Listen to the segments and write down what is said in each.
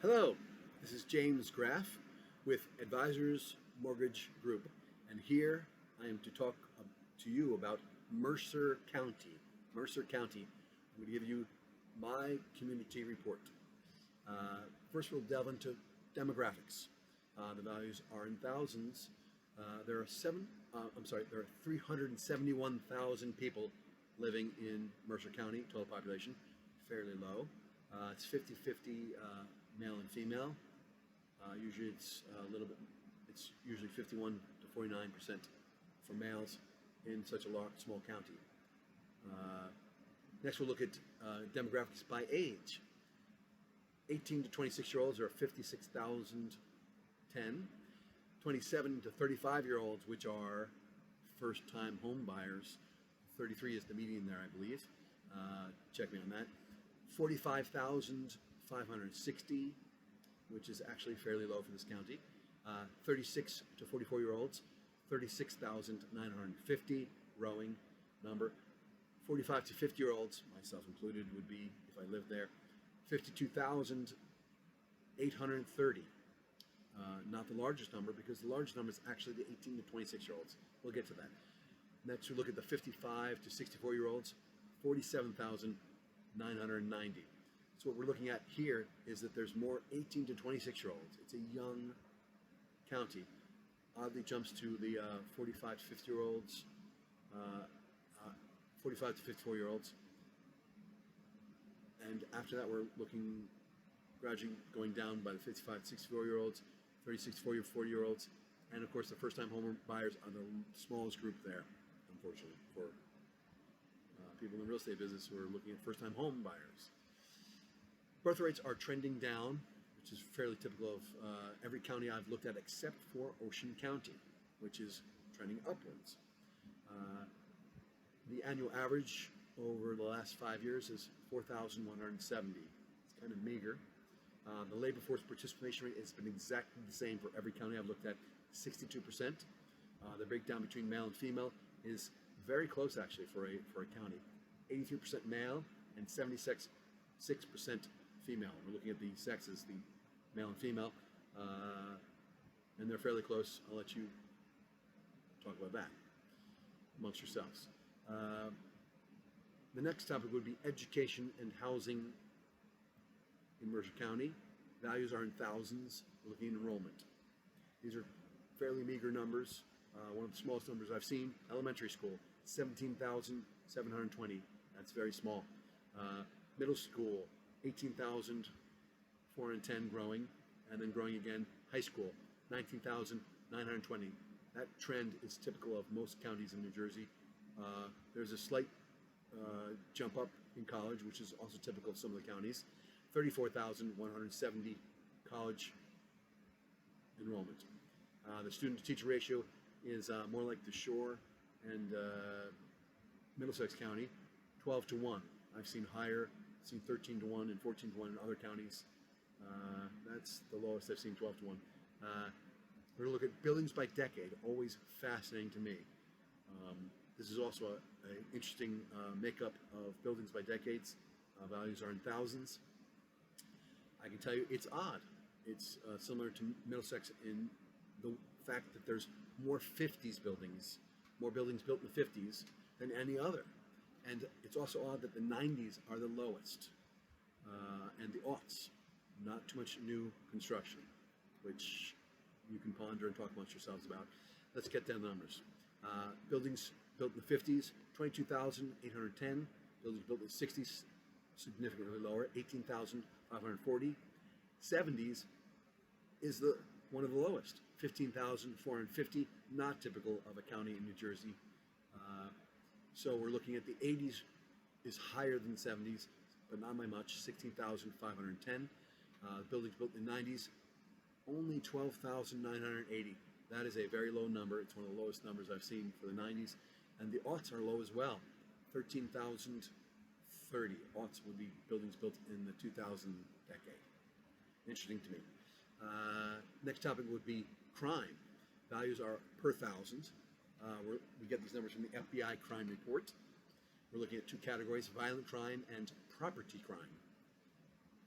Hello, this is James Graff with Advisors Mortgage Group, and here I am to talk to you about Mercer County. Mercer County. I'm going to give you my community report. First, we'll delve into demographics. The values are in thousands. There are 371,000 people living in Mercer County. Total population, fairly low. It's 50-50 male and female. Usually it's a little bit. It's usually 51 to 49% for males in such a small county. Next, we'll look at demographics by age. 18 to 26-year-olds are 56,010. 27 to 35-year-olds, which are first-time home buyers, 33 is the median there, I believe. Check me on that. 45,560, which is actually fairly low for this county. 36 to 44-year-olds, 36,950, growing number. 45 to 50-year-olds, myself included, would be, if I lived there, 52,830. Not the largest number, because the largest number is actually the 18 to 26-year-olds. We'll get to that. Next, we look at the 55 to 64-year-olds, 47,990. So what we're looking at here is that there's more 18 to 26-year-olds. It's a young county. Oddly jumps to the 45 to 50-year-olds, 45 to 54-year-olds. And after that, we're looking gradually going down by the 55 to 64-year-olds, 36 to 40-year-olds, and of course the first-time home buyers are the smallest group there, unfortunately, for people in the real estate business who are looking at first-time home buyers. Birth rates are trending down, which is fairly typical of every county I've looked at except for Ocean County, which is trending upwards. The annual average over the last 5 years is 4,170. It's kind of meager. The labor force participation rate has been exactly the same for every county I've looked at, 62%. The breakdown between male and female is very close, actually, for a county. 83% male and 76% female. We're looking at the sexes, the male and female, and they're fairly close. I'll let you talk about that amongst yourselves. The next topic would be education and housing in Mercer County. Values are in thousands. We're looking at enrollment. These are fairly meager numbers. One of the smallest numbers I've seen, elementary school, 17,720. That's very small. Middle school, 18,410, growing, and then growing again. High school, 19,920. That trend is typical of most counties in New Jersey. There's a slight jump up in college, which is also typical of some of the counties. 34,170 college enrollment. The student-to-teacher ratio is more like the Shore and Middlesex County, 12 to 1. I've seen higher, seen 13 to 1 and 14 to 1 in other counties. That's the lowest I've seen, 12 to 1. We're going to look at buildings by decade, always fascinating to me. This is also an interesting makeup of buildings by decades. Values are in thousands. I can tell you it's odd. It's similar to Middlesex in the fact that there's more 50s buildings, more buildings built in the 50s than any other. And it's also odd that the 90s are the lowest, and the aughts, not too much new construction, which you can ponder and talk amongst yourselves about. Let's get down the numbers. Buildings built in the 50s, 22,810. Buildings built in the 60s, significantly lower, 18,540. 70s is one of the lowest, 15,450, not typical of a county in New Jersey. So we're looking at the 80s is higher than the 70s, but not by much, 16,510. Buildings built in the 90s, only 12,980. That is a very low number. It's one of the lowest numbers I've seen for the 90s. And the aughts are low as well, 13,030. Aughts would be buildings built in the 2000 decade. Interesting to me. Next topic would be crime. Values are per thousand. We get these numbers from the FBI crime report. We're looking at two categories, violent crime and property crime.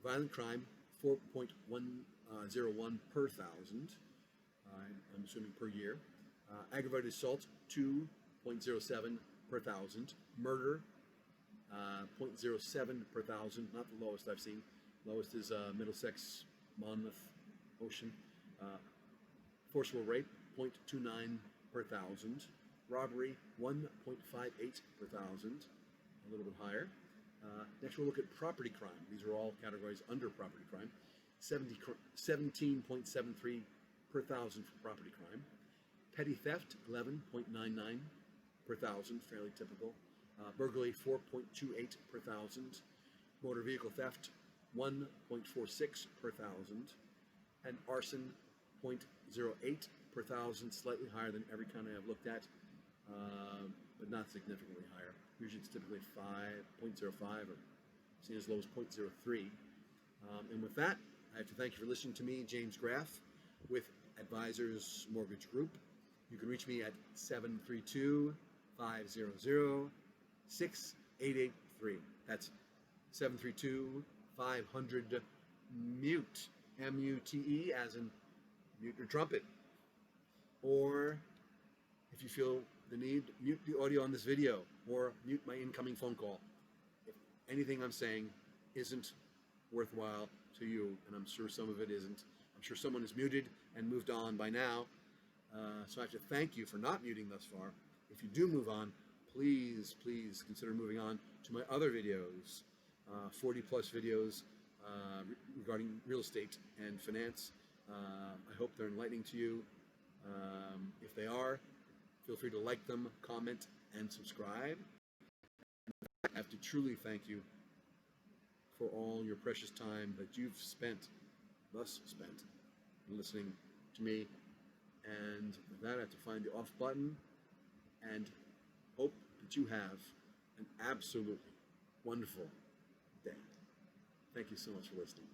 Violent crime, 4.101 per thousand. I'm assuming per year. Aggravated assault, 2.07 per thousand. Murder, 0.07 per thousand. Not the lowest I've seen. Lowest is Middlesex, Monmouth, Ocean. Forcible rape, 0.29 per thousand. Robbery, 1.58 per thousand. A little bit higher. Next we'll look at property crime. These are all categories under property crime. 17.73 per thousand for property crime. Petty theft, 11.99 per thousand, fairly typical. Burglary, 4.28 per thousand. Motor vehicle theft, 1.46 per thousand. And arson, 0.08 per thousand, slightly higher than every county I've looked at, but not significantly higher. Usually it's typically 5.05 or seen as low as 0.03. And with that, I have to thank you for listening to me, James Graff, with Advisors Mortgage Group. You can reach me at 732-500-6883. That's 732-500-MUTE, M-U-T-E, as in mute your trumpet. Or if you feel the need, mute the audio on this video or mute my incoming phone call. If anything I'm saying isn't worthwhile to you, and I'm sure some of it isn't. I'm sure someone is muted and moved on by now. So I have to thank you for not muting thus far. If you do move on, please consider moving on to my other videos, 40 plus videos regarding real estate and finance. I hope they're enlightening to you. If they are, feel free to like them, comment, and subscribe. I have to truly thank you for all your precious time that you've spent, listening to me. And with that, I have to find the off button and hope that you have an absolutely wonderful day. Thank you so much for listening.